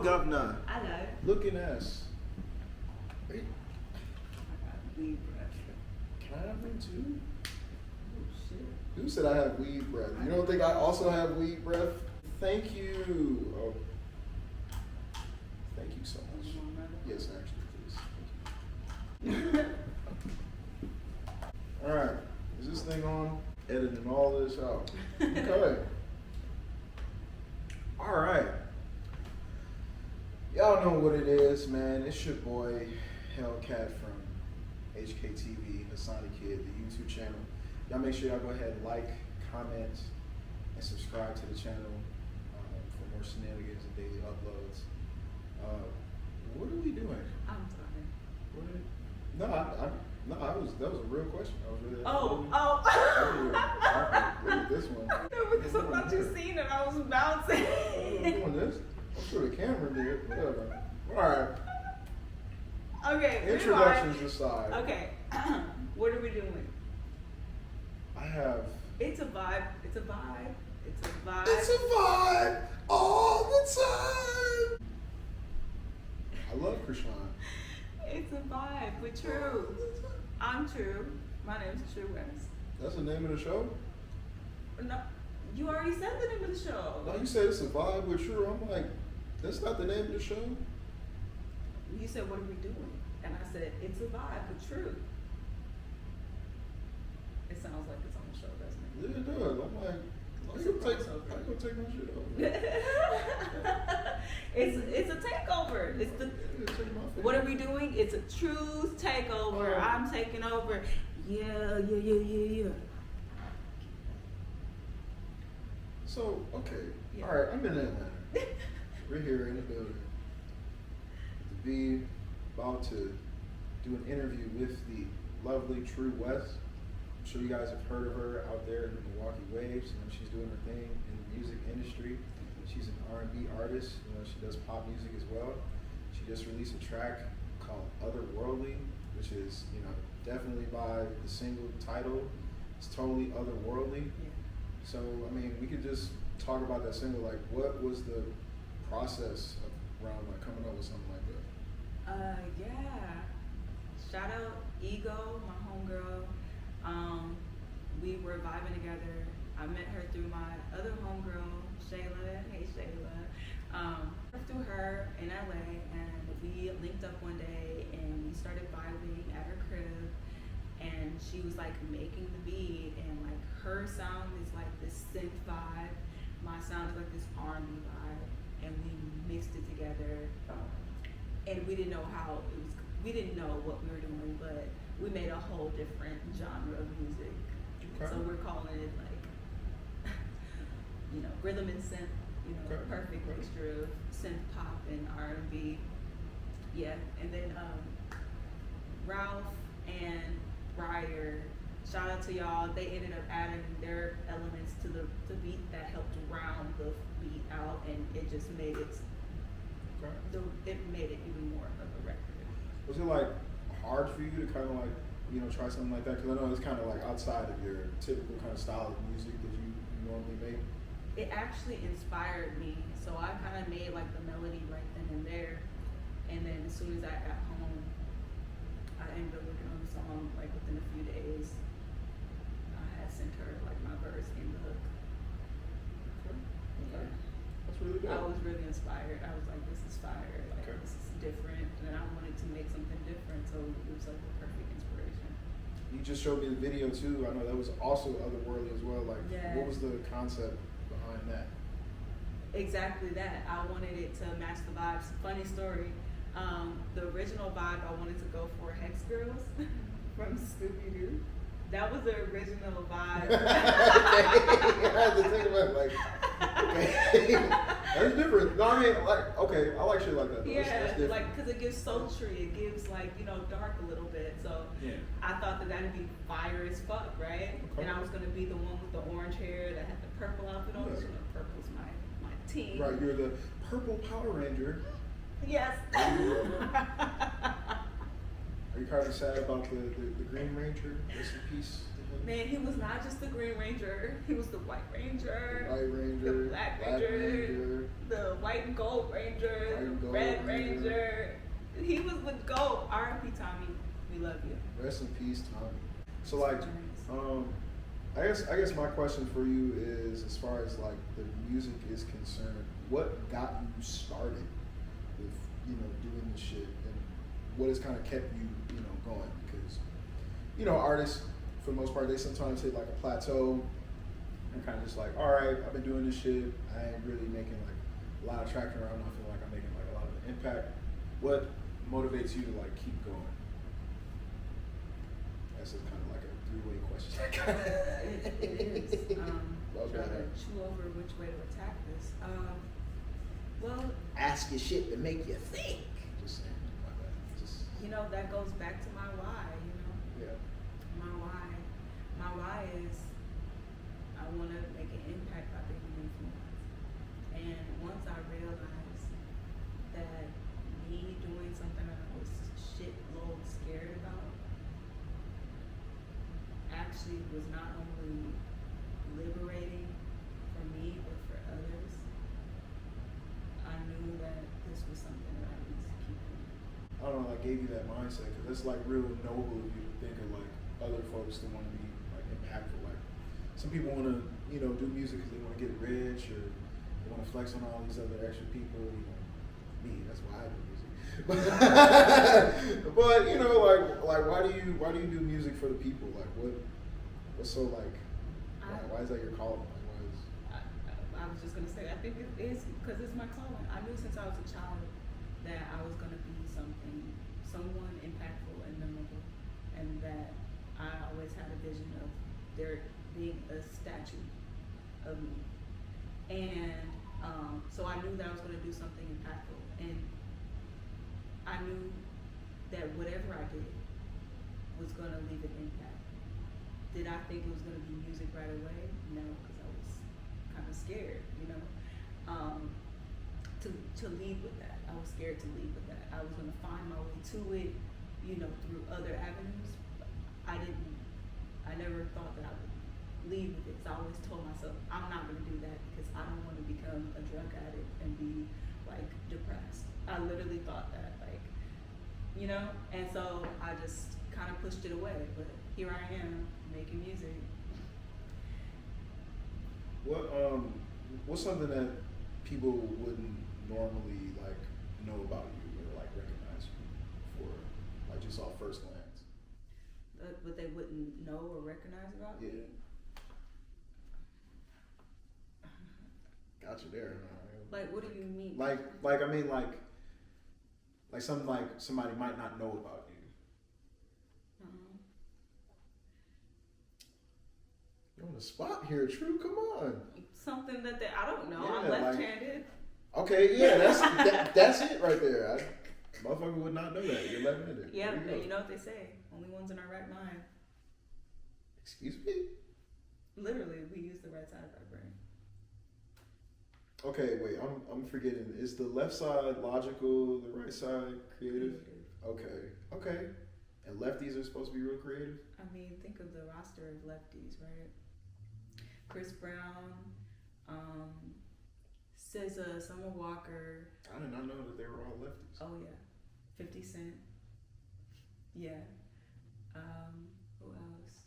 governor. Hello. Looking ass. Hey, I got weed breath. can I have one too? Oh shit. Who said I have weed breath? You don't think I also have weed breath? Thank you. Oh. Thank you so much. Yes, actually, please. Thank you. All right. Is this thing on? Editing all this out. Okay. All right. Y'all know what it is, man. It's your boy Hellcat from HKTV, Hasani Kid, the YouTube channel. Y'all make sure y'all go ahead and like, comment, and subscribe to the channel for more shenanigans and daily uploads. What are we doing? I'm sorry. That was a real question. I was really. Look at this one. No, because I thought you seen it. I was bouncing. I'm doing this. I'm sure the camera did. Whatever. All right. Okay. Introductions aside. Okay. What are we doing? I have. It's a vibe. It's a vibe. It's a vibe. It's a vibe all the time. I love Krishan. It's a vibe. We're true. I'm True. My name's True West. That's the name of the show? No, you already said the name of the show. No, you said it's a vibe with True. I'm like, that's not the name of the show. You said, what are we doing? And I said, it's a vibe with True. It sounds like it's on the show, doesn't it? Yeah, it does. I'm like, I'm gonna take my shit over. It's a takeover. It's the what are we doing? It's a true takeover. I'm taking over. Yeah. So, okay. Yeah. All right, I'm in Atlanta. We're here in the building. To be about to do an interview with the lovely True West. I'm sure you guys have heard of her out there in the Milwaukee Waves. You know, she's doing her thing in the music industry. She's an R&B artist. You know, she does pop music as well. She just released a track called Otherworldly, which is, you know, definitely by the single title. It's totally otherworldly. Yeah. So, I mean, we could just talk about that single. Like, what was the process around like coming up with something like that? Yeah. Shout out Ego, my homegirl. We were vibing together. I met her through my other homegirl, Shayla. Hey, Shayla. Through her in LA, and we linked up one day, and we started vibing at her crib. And she was like making the beat, and like her sound is like this synth vibe. My sound is like this R&B vibe, and we mixed it together. And we didn't know how it was. We didn't know what we were doing, but we made a whole different genre of music. Okay. So we're calling it like, you know, rhythm and synth. You know, Okay. perfect mixture of synth pop and R&B. Yeah, and then Ralph and Briar, shout out to y'all. They ended up adding their elements to the beat that helped round the beat out, and it just made it. Okay. It made it even more of a record. Was it like hard for you to kind of like, you know, try something like that? Because I know it's kind of like outside of your typical kind of style of music that you normally make. It actually inspired me, so I kind of made like the melody right then and there, and then as soon as I got home, I ended up working on the song like within a few days. I had sent her like my verse and the hook. Okay. Yeah. That's really good. I was really inspired. I was like, this is fire. Like, Okay. this is different, and I wanted to make something different, so it was like the perfect inspiration. You just showed me the video too. I know that was also otherworldly as well. Like, Yeah. what was the concept behind that? Exactly that. I wanted it to match the vibes. Funny story. The original vibe I wanted to go for Hex Girls from Scooby Doo. That was the original vibe. Okay. I had to think about it, like, okay. That's different. No, I mean, like, okay, I like shit like that. Though. Yeah, that's different. like, because it gives sultry, it gives, like, you know, dark a little bit. So Yeah. I thought that that'd be fire as fuck, right? Okay. And I was going to be the one with the orange hair that had the purple outfit on. Yeah. You know, purple's my team. Right, you're the purple Power Ranger. Yes. Are you kind of sad about the Green Ranger? Rest in peace to Man, he was not just the Green Ranger. He was the White Ranger. The White Ranger. The Black Ranger. The White and Gold Ranger. White and The Gold Red Ranger. Ranger. He was the GOAT. R.I.P. Tommy. We love you. Rest in peace, Tommy. So like, I guess my question for you is, as far as like the music is concerned, what got you started with, you know, doing this shit, and what has kind of kept you, you know, going? Because, you know, artists for the most part, they sometimes hit like a plateau and kind of just like, all right, I've been doing this shit, I ain't really making like a lot of traction around, I feel like I'm making like a lot of impact. What motivates you to like keep going? That's just kind of like a three-way question. It is. Okay. Trying to chew over which way to attack this. Well, Ask your shit to make you think. Just saying, my bad. Just, you know, that goes back to my why, you know? yeah. My why is I want to make an impact by being an influence. And once I realized that me doing something that I was shitload scared about actually was not only liberating for me but for others, I knew that this was something that I needed to keep doing. I don't know, I gave you that mindset because that's like real noble of you to think of like other folks that want to be like impactful. Like some people want to, you know, do music because they want to get rich or they want to flex on all these other extra people. You know, me, that's why I do music. But you know, like why do you do music for the people? Like what's so like why is that your calling? Like, why is I was just gonna say, I think it is because it's my calling. I knew since I was a child that I was gonna be someone impactful and memorable, and that I always had a vision of there being a statue of me. And so I knew that I was gonna do something impactful, and I knew that whatever I did was gonna leave an impact. Did I think it was gonna be music right away? No, because I was kind of scared, you know, to lead with that. I was scared to lead with that. I was gonna find my way to it, you know, through other avenues. I never thought that I would lead with it. So I always told myself, I'm not gonna do that because I don't want to become a drug addict and be like depressed. I literally thought that, like, you know, and so I just kind of pushed it away. But here I am making music. What's something that people wouldn't normally like know about you or like recognize you for, like just off first glance? What they wouldn't know or recognize about me? Yeah. Got you there. Like, what do you mean? Like I mean like something like somebody might not know about you. You're on the spot here, True. Come on. Something that I don't know. Yeah, I'm left-handed. Like, okay, yeah, that's it right there. Motherfucker would not know that. You're left-handed. Yeah, you know what they say. Only ones in our right mind. Excuse me? Literally, we use the right side of our brain. Okay, wait, I'm forgetting. Is the left side logical, the right side creative? Okay. And lefties are supposed to be real creative? I mean, think of the roster of lefties, right? Chris Brown, SZA, Summer Walker. I did not know that they were all lefties. Oh yeah, 50 Cent. Yeah. Who else?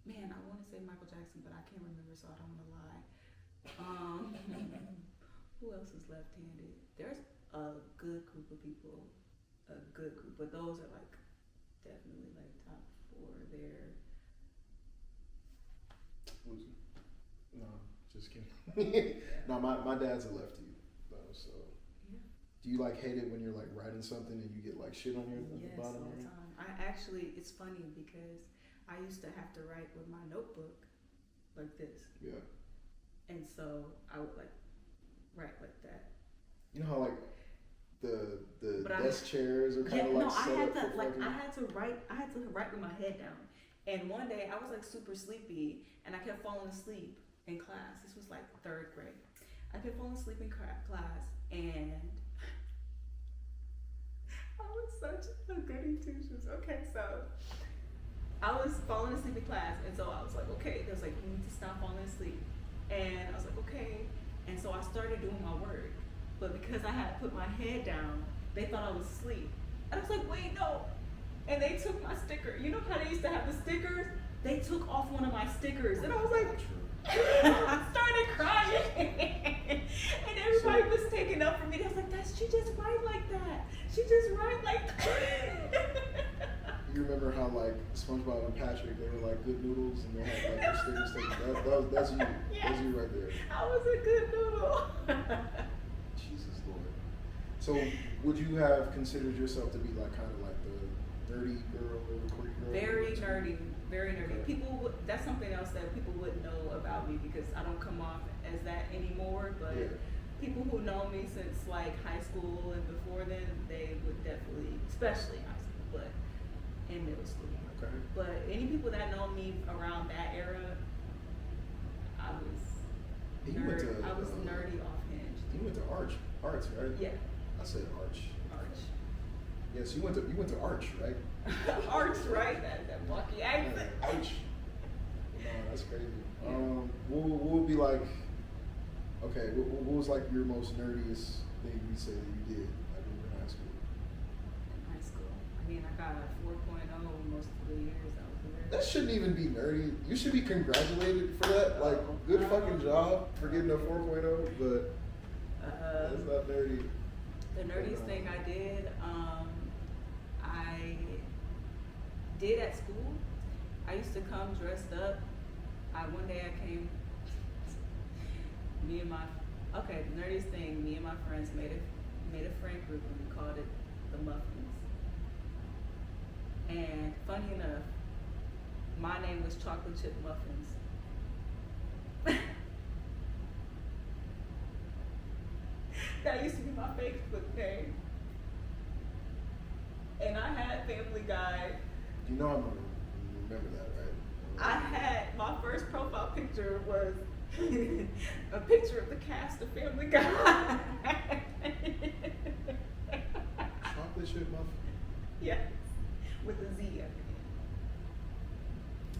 Man, I want to say Michael Jackson, but I can't remember, so I don't want to lie. Who else is left-handed? There's a good group of people, but those are like definitely like top 4 there. No, just kidding. No, my dad's a lefty though, so. Yeah. Do you like hate it when you're like writing something and you get like shit on your Yes, bottom? all the time. I actually, it's funny because I used to have to write with my notebook like this. Yeah. And so I would like write like that. You know how like the desk chairs are kind of like set up for fucking... I had to write with my head down. And one day I was like super sleepy and I kept falling asleep in class. This was like 3rd grade. I kept falling asleep in class and I was such a goody two shoes. Okay, so I was falling asleep in class, and so I was like, okay. They was like, you need to stop falling asleep, and I was like, okay. And so I started doing my work, but because I had put my head down, they thought I was asleep. And I was like, wait, no. And they took my sticker. You know how they used to have the stickers? They took off one of my stickers, and I was like, I started crying, and everybody was taking up for me. They was like, she just write like that. She just write like that. You remember how like SpongeBob and Patrick, they were like good noodles, and they had like their stickers taken. That's you. Yes. That's you right there. I was a good noodle. Jesus Lord. So would you have considered yourself to be like kind of like the nerdy girl or the quirky girl? Very nerdy. Very nerdy. Okay. People would, that's something else that people wouldn't know about me because I don't come off as that anymore. But Yeah. people who know me since like high school and before then, they would definitely, especially high school, but in middle school. Okay. But any people that know me around that era, I was And you went to, I was nerdy off hinge. You went to arts, right? Yeah. I said arch. Arch. Yes, you went to arch, right? Arch, right? That Bucky accent. Arch. No, that's crazy. What would be like? Okay, what was like your most nerdiest thing you say that you did like when you were in high school? High school. I mean, I got a 4.0 most of the years I was there. That shouldn't even be nerdy. You should be congratulated for that. Like, good fucking job for getting a 4.0, but that's not nerdy. The nerdiest thing I did, I did at school. I used to come dressed up. One day I came, the nerdiest thing, me and my friends made a friend group and we called it the Muffins. And funny enough, my name was Chocolate Chip Muffins. That used to be my Facebook name. And I had Family Guy. You know I'm gonna remember that, right? I had, my first profile picture was a picture of the cast of Family Guy. Chocolate chip muffin. Yes, with a Z at the end.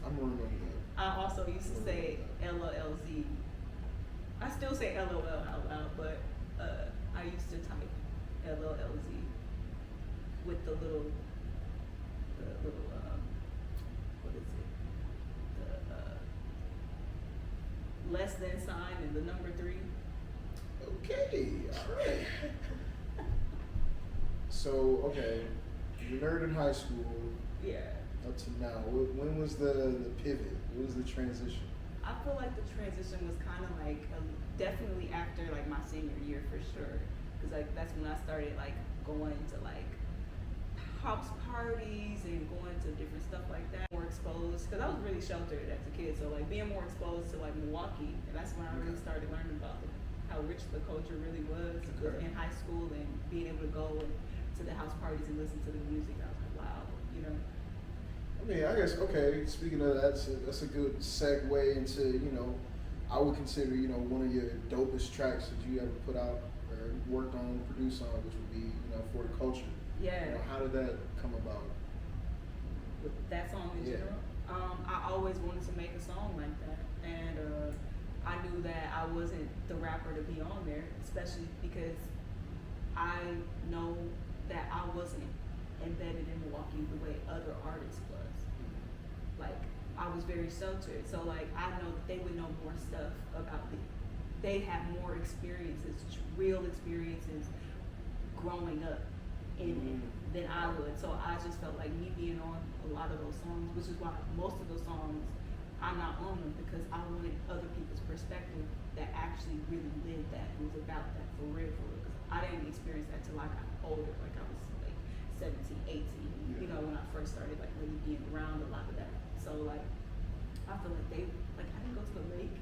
I'm gonna remember that. I also used to say LOLZ. I still say LOL out loud, but I used to type LOLZ with the little what is it? The less than sign and the number 3. Okay, all right. So, okay, you nerd in high school. Yeah. Up to now, when was the pivot? What was the transition? I feel like the transition was kind of like definitely after like my senior year for sure, because like that's when I started like going to like house parties and going to different stuff like that. More exposed, because I was really sheltered as a kid, so like being more exposed to like Milwaukee, and that's when I really started learning about how rich the culture really was in high school and being able to go to the house parties and listen to the music. I was like, wow, you know. I mean, I guess, okay, speaking of that, that's a good segue into, you know, I would consider, you know, one of your dopest tracks that you ever put out or worked on, produced on, which would be, you know, For the Culture. Yeah. You know, how did that come about? With that song in general, I always wanted to make a song like that, and I knew that I wasn't the rapper to be on there, especially because I know that I wasn't embedded in Milwaukee the way other artists was. Like, I was very sheltered, so like I know that they would know more stuff about me. They have more experiences, real experiences growing up in it than I would. So I just felt like me being on a lot of those songs, which is why most of those songs I'm not on them, because I wanted other people's perspective that actually really lived that and was about that for real, because I didn't experience that till I got older, like I was like 17, 18, you know, when I first started like really being around a lot of that. So like, I feel like I didn't go to the lake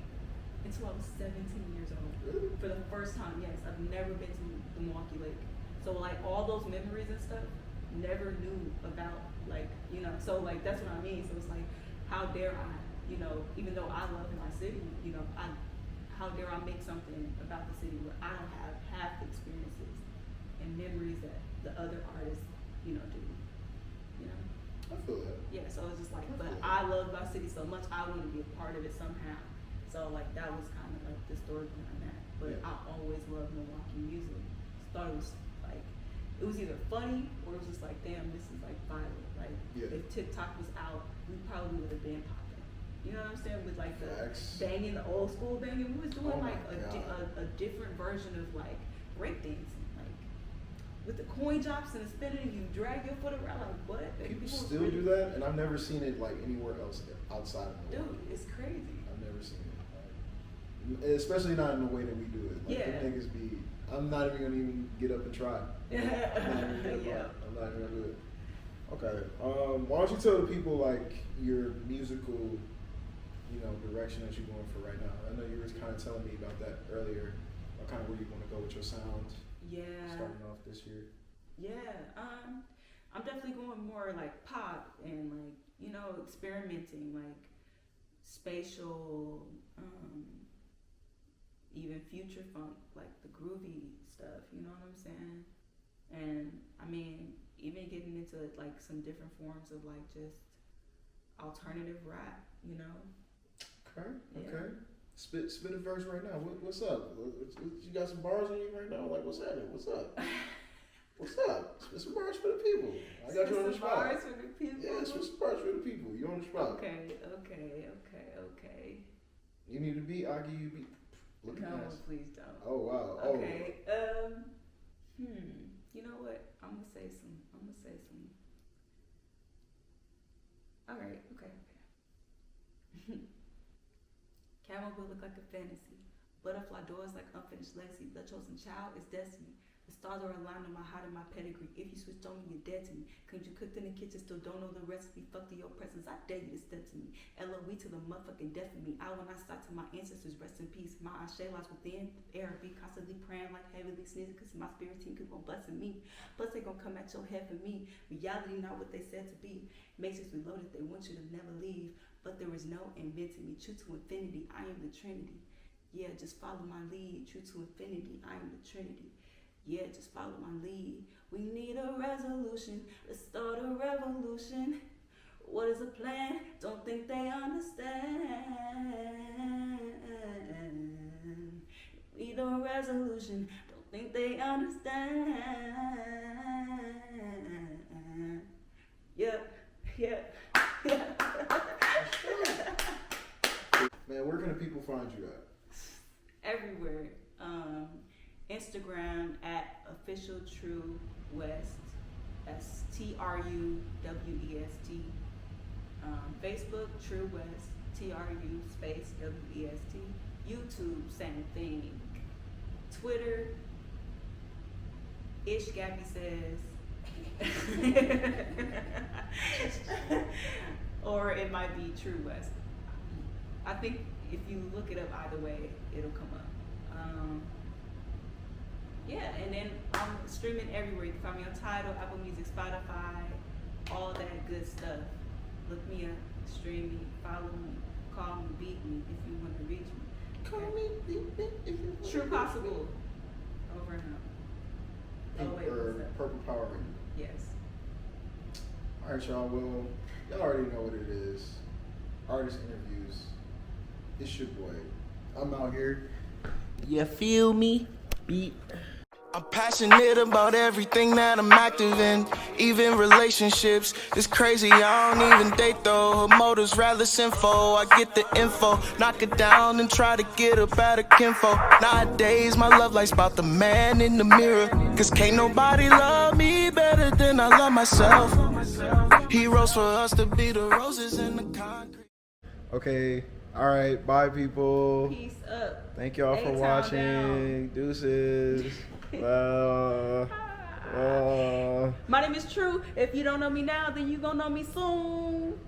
until I was 17 years old. Really? For the first time, yes. I've never been to the Milwaukee Lake. So like all those memories and stuff, never knew about, like, you know, so like that's what I mean. So it's like, how dare I, you know, even though I love my city, you know, how dare I make something about the city where I don't have half the experiences and memories that the other artists, you know, do, you know? I feel that. Yeah, so it's just like, but I love my city so much, I want to be a part of it somehow. So like that was kind of like the story behind that. But I always loved Milwaukee music. Thought it was like, it was either funny or it was just like, damn, this is like viral. Like if TikTok was out, we probably would have been popping. You know what I'm saying? With like the banging, the old school banging, we was doing like a different version of like breakdancing. With the coin drops and the spinning, you drag your foot around like what? People still do that, and I've never seen it like anywhere else outside of Milwaukee. Dude, it's crazy. I've never seen it, like, especially not in the way that we do it. Like, the niggas be. I'm not even gonna get up and try. I'm not even gonna do it. Okay. Why don't you tell the people like your musical, direction that you're going for right now? I know you were kind of telling me about that earlier. Kind of where you want to go with your sound. Yeah. Starting off this year. Yeah. I'm definitely going more like pop and like, experimenting, like spatial, even future funk, like the groovy stuff, you know what I'm saying? And I mean, even getting into like some different forms of like just alternative rap, Okay. Spit a verse right now. What's up? You got some bars on you right now? Like, what's happening? What's up? What's up? Spit some bars for the people. I got you on the spot. Bars for the people. Yeah, spit some bars for the people. You on the spot. Okay. You need a beat. I'll give you a beat. No, please don't. Oh wow. Okay. You know what? I'm gonna say some. All right. Okay. Camel will look like a fantasy. Butterfly doors like unfinished legacy. The chosen child is destiny. The stars are aligned on my heart and my pedigree. If you switched on me, you're dead to me. Cause you cooked in the kitchen, still don't know the recipe. Fuck to your presence, I dare you to step to me. LOE to the motherfucking death of me. I will not stop to my ancestors, rest in peace. My ashe lies within. Air be constantly praying like heavily sneezing. Cause my spirit team keep on blessing me. Plus they gon' come at your head for me. Reality not what they said to be. Matrix reloaded, they want you to never leave. But there is no inventing me. True to infinity, I am the Trinity. Yeah, just follow my lead. True to infinity, I am the Trinity. Yeah, just follow my lead. We need a resolution. Let's start a revolution. What is the plan? Don't think they understand. We need a resolution. Don't think they understand. Yeah. Man, where can the people find you at? Everywhere. Instagram at official True West. That's TRUWEST. Facebook True West. TRU space WEST. YouTube same thing. Twitter Ish Gabby says. Or it might be True West. I think if you look it up either way, it'll come up. And then I'm streaming everywhere. You can find me on Tidal, Apple Music, Spotify, all that good stuff. Look me up, stream me, follow me, call me, beat me if you want to reach me. Call me, beat me if you want. True Possible. Over and out. Purple Power Ranger. Yes. Alright, y'all. Well, y'all already know what it is. Artist interviews. It's your boy. I'm out here. You feel me? Beat. I'm passionate about everything that I'm active in, even relationships. It's crazy, I don't even date though. Her motives rather sinful. I get the info, knock it down and try to get up out of kinfo. Nowadays, my love life's about the man in the mirror. Cause can't nobody love me better than I love myself. Heroes for us to be the roses in the concrete. Okay. All right. Bye, people. Peace up. Thank y'all for watching. Deuces. My name is True. If you don't know me now, then you gonna know me soon.